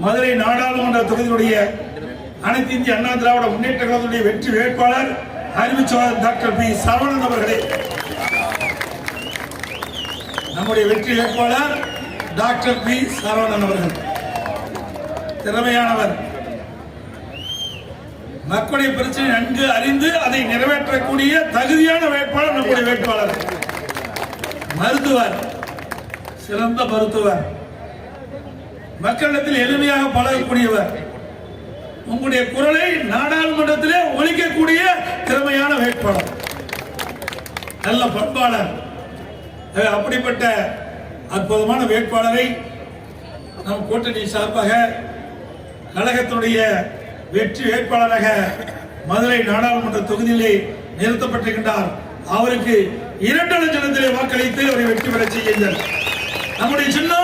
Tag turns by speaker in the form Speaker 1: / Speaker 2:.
Speaker 1: மதுரை நாடாளுமன்ற தொகுதியுடைய அனைத்து இந்திய அண்ணா திராவிட முன்னேற்ற கழகத்துடைய வெற்றி வேட்பாளர் அறிவிச்சவர் டாக்டர் பி சரவணன் அவர்களே. நம்முடைய வெற்றி வேட்பாளர் டாக்டர் பி சரவணன் அவர்கள் திறமையானவர், மக்களுடைய பிரச்சனை நன்கு அறிந்து அதை நிறைவேற்றக்கூடிய தகுதியான வேட்பாளர் நம்முடைய வேட்பாளர். மருத்துவர், சிறந்த மருத்துவர், மக்களிடத்தில் எளிமையாக பழகக்கூடியவர், உங்களுடைய குரலை நாடாளுமன்றத்திலே ஒலிக்கக்கூடிய திறமையான வேட்பாளர், நல்ல பண்பாளர். அப்படிப்பட்ட அற்புதமான வேட்பாளரை நம் கூட்டணி சார்பாக கழகத்துடைய வெற்றி வேட்பாளராக மதுரை நாடாளுமன்ற தொகுதியிலே நிறுத்தப்பட்டிருக்கின்றார். அவருக்கு 2 லட்சத்திலே வாக்களித்து அவரை வெற்றி பெற செய்யுங்கள். நம்முடைய சின்னம்